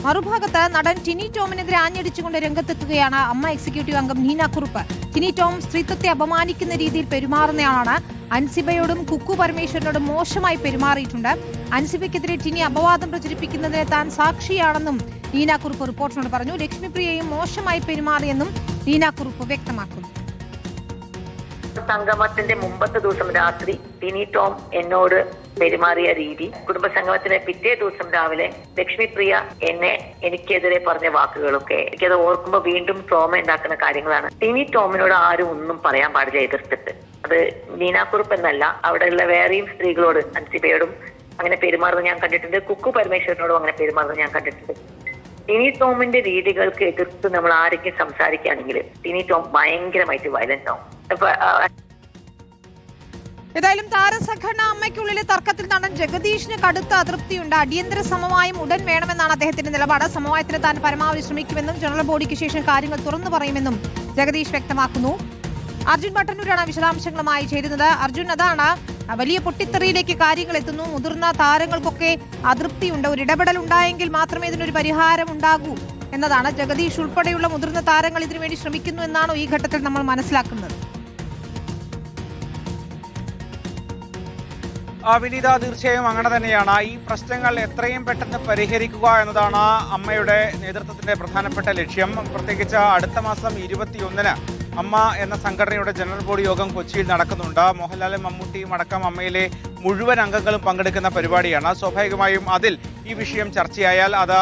മറുഭാഗത്ത് നടൻ ടിനി ടോമിനെതിരെ ആഞ്ഞടിച്ചുകൊണ്ട് രംഗത്തെത്തുകയാണ് അമ്മ എക്സിക്യൂട്ടീവ് അംഗം നീന കുറുപ്പ്. ടിനി ടോം സ്ത്രീത്വത്തെ അപമാനിക്കുന്ന രീതിയിൽ പെരുമാറുന്നയാളാണ്. അൻസിബയോടും കുക്കു പരമേശ്വരനോടും മോശമായി പെരുമാറിയിട്ടുണ്ട്. അൻസിബയ്ക്കെതിരെ ടിനി അപവാദം പ്രചരിപ്പിക്കുന്നതിന് താൻ സാക്ഷിയാണെന്നും നീന കുറുപ്പ് റിപ്പോർട്ടിനോട് പറഞ്ഞു. ലക്ഷ്മിപ്രിയയും മോശമായി പെരുമാറിയെന്നും നീന കുറുപ്പ് വ്യക്തമാക്കുന്നു. സംഗമത്തിന്റെ മുമ്പത്തെ ദിവസം രാത്രി ടിനി ടോം എന്നോട് പെരുമാറിയ രീതി, കുടുംബസംഗമത്തിന്റെ പിറ്റേ ദിവസം രാവിലെ ലക്ഷ്മിപ്രിയ എനിക്കെതിരെ പറഞ്ഞ വാക്കുകളൊക്കെ എനിക്കത് ഓർക്കുമ്പോൾ വീണ്ടും ട്രോമ ഉണ്ടാക്കുന്ന കാര്യങ്ങളാണ്. ടിനി ടോമിനോട് ആരും ഒന്നും പറയാൻ പാടില്ല എതിർത്തിട്ട്. അത് നീനാക്കുറുപ്പ് എന്നല്ല, അവിടെയുള്ള വേറെയും സ്ത്രീകളോട്, അൻസിബയോടും അങ്ങനെ പെരുമാറുന്നത് ഞാൻ കണ്ടിട്ടുണ്ട്. കുക്കു പരമേശ്വരനോടും അങ്ങനെ പെരുമാറുന്നത് ഞാൻ കണ്ടിട്ടുണ്ട്. ടിനി ടോമിന്റെ രീതികൾക്ക് എതിർത്ത് നമ്മൾ ആരെങ്കിലും സംസാരിക്കുകയാണെങ്കിൽ ടിനി ടോം ഭയങ്കരമായിട്ട് വയലന്റ് ആവും. ഏതായാലും താരസംഘടന അമ്മയ്ക്കുള്ളിലെ തർക്കത്തിൽ നടൻ ജഗദീഷിന് കടുത്ത അതൃപ്തിയുണ്ട്. അടിയന്തര സമവായം ഉടൻ വേണമെന്നാണ് അദ്ദേഹത്തിന്റെ നിലപാട്. സമവായത്തിന് താൻ പരമാവധി ശ്രമിക്കുമെന്നും ജനറൽ ബോഡിക്ക് ശേഷം കാര്യങ്ങൾ തുറന്നു പറയുമെന്നും ജഗദീഷ് വ്യക്തമാക്കുന്നു. അർജുൻ ഭട്ടന്നൂരാണ് വിശദാംശങ്ങളുമായി ചേരുന്നത്. അർജുൻ, അതാണ് വലിയ പൊട്ടിത്തെറിയിലേക്ക് കാര്യങ്ങൾ എത്തുന്നു. മുതിർന്ന താരങ്ങൾക്കൊക്കെ അതൃപ്തിയുണ്ട്. ഒരു ഇടപെടൽ ഉണ്ടായെങ്കിൽ മാത്രമേ ഇതിനൊരു പരിഹാരം ഉണ്ടാകൂ എന്നതാണ്. ജഗദീഷ് ഉൾപ്പെടെയുള്ള മുതിർന്ന താരങ്ങൾ ഇതിനുവേണ്ടി ശ്രമിക്കുന്നു എന്നാണോ ഈ ഘട്ടത്തിൽ നമ്മൾ മനസ്സിലാക്കുന്നത്? വിനീത, തീർച്ചയായും അങ്ങനെ തന്നെയാണ്. ഈ പ്രശ്നങ്ങൾ എത്രയും പെട്ടെന്ന് പരിഹരിക്കുക എന്നതാണ് അമ്മയുടെ നേതൃത്വത്തിന്റെ പ്രധാനപ്പെട്ട ലക്ഷ്യം. പ്രത്യേകിച്ച് അടുത്ത മാസം 21-ന് അമ്മ എന്ന സംഘടനയുടെ ജനറൽ ബോഡി യോഗം കൊച്ചിയിൽ നടക്കുന്നുണ്ട്. മോഹൻലാലും മമ്മൂട്ടിയും അടക്കം അമ്മയിലെ മുഴുവൻ അംഗങ്ങളും പങ്കെടുക്കുന്ന പരിപാടിയാണ്. സ്വാഭാവികമായും അതിൽ ഈ വിഷയം ചർച്ചയായാൽ അത്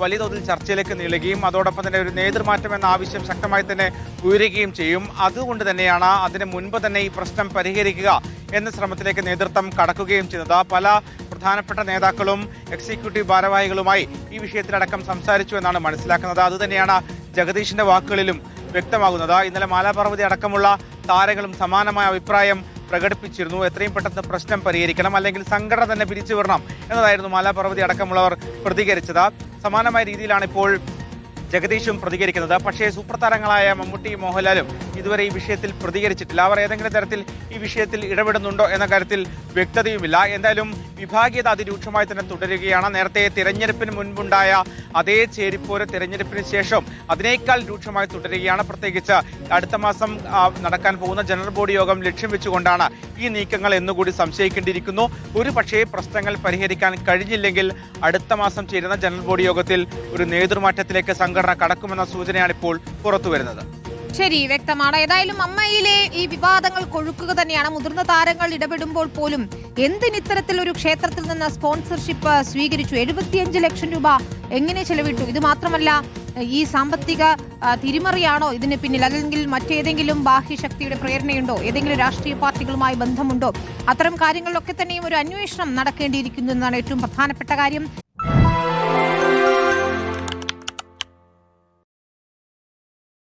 വലിയ തോതിൽ ചർച്ചയിലേക്ക് നീളുകയും അതോടൊപ്പം തന്നെ ഒരു നേതൃമാറ്റം എന്ന ആവശ്യം ശക്തമായി തന്നെ ഉയരുകയും ചെയ്യും. അതുകൊണ്ട് തന്നെയാണ് അതിന് മുൻപ് തന്നെ ഈ പ്രശ്നം പരിഹരിക്കുക എന്ന ശ്രമത്തിലേക്ക് നേതൃത്വം കടക്കുകയും ചെയ്യുന്നത്. പല പ്രധാനപ്പെട്ട നേതാക്കളും എക്സിക്യൂട്ടീവ് ഭാരവാഹികളുമായി ഈ വിഷയത്തിലടക്കം സംസാരിച്ചു എന്നാണ് മനസ്സിലാക്കുന്നത്. അതുതന്നെയാണ് ജഗദീഷിന്റെ വാക്കുകളിലും വ്യക്തമാകുന്നത്. ഇന്നലെ മാലാപാർവതി അടക്കമുള്ള താരങ്ങളും സമാനമായ അഭിപ്രായം പ്രകടിപ്പിച്ചിരുന്നു. എത്രയും പെട്ടെന്ന് പ്രശ്നം പരിഹരിക്കണം, അല്ലെങ്കിൽ സംഘടന തന്നെ പിരിച്ചു വിടണം എന്നതായിരുന്നു മാലാപാർവതി അടക്കമുള്ളവർ പ്രതികരിച്ചത്. സമാനമായ രീതിയിലാണ് ഇപ്പോൾ ജഗദീഷും പ്രതികരിക്കുന്നത്. പക്ഷേ സൂപ്പർ താരങ്ങളായ മമ്മൂട്ടിയും മോഹൻലാലും ഇതുവരെ ഈ വിഷയത്തിൽ പ്രതികരിച്ചിട്ടില്ല. അവർ ഏതെങ്കിലും തരത്തിൽ ഈ വിഷയത്തിൽ ഇടപെടുന്നുണ്ടോ എന്ന കാര്യത്തിൽ വ്യക്തതയുമില്ല. എന്തായാലും വിഭാഗീയത അതിരൂക്ഷമായി തന്നെ തുടരുകയാണ്. നേരത്തെ തിരഞ്ഞെടുപ്പിന് മുൻപുണ്ടായ അതേ ചേരിപ്പോര് തിരഞ്ഞെടുപ്പിന് ശേഷം അതിനേക്കാൾ രൂക്ഷമായി തുടരുകയാണ്. പ്രത്യേകിച്ച് അടുത്ത മാസം നടക്കാൻ പോകുന്ന ജനറൽ ബോഡി യോഗം ലക്ഷ്യം വെച്ചുകൊണ്ടാണ് ഈ നീക്കങ്ങൾ എന്നുകൂടി സംശയിക്കേണ്ടിയിരിക്കുന്നു. ഒരു പക്ഷേ പ്രശ്നങ്ങൾ പരിഹരിക്കാൻ കഴിഞ്ഞില്ലെങ്കിൽ അടുത്ത മാസം ചേരുന്ന ജനറൽ ബോഡി യോഗത്തിൽ ഒരു നേതൃമാറ്റത്തിലേക്ക് സംഘടന കടക്കുമെന്ന സൂചനയാണ് ഇപ്പോൾ പുറത്തുവരുന്നത്. ശരി, വ്യക്തമാണ്. ഏതായാലും അമ്മയിലെ ഈ വിവാദങ്ങൾ കൊഴുക്കുക തന്നെയാണ്. മുതിർന്ന താരങ്ങൾ ഇടപെടുമ്പോൾ പോലും എന്തിനിത്തരത്തിൽ ഒരു ക്ഷേത്രത്തിൽ നിന്ന് സ്പോൺസർഷിപ്പ് സ്വീകരിച്ചു? 75 ലക്ഷം രൂപ എങ്ങനെ ചെലവിട്ടു? ഇത് മാത്രമല്ല, ഈ സാമ്പത്തിക തിരിമറിയാണോ ഇതിന് പിന്നിൽ, അല്ലെങ്കിൽ മറ്റേതെങ്കിലും ബാഹ്യശക്തിയുടെ പ്രേരണയുണ്ടോ? ഏതെങ്കിലും രാഷ്ട്രീയ പാർട്ടികളുമായി ബന്ധമുണ്ടോ? അത്തരം കാര്യങ്ങളിലൊക്കെ തന്നെയും ഒരു അന്വേഷണം നടക്കേണ്ടിയിരിക്കുന്നു എന്നാണ് ഏറ്റവും പ്രധാനപ്പെട്ട കാര്യം.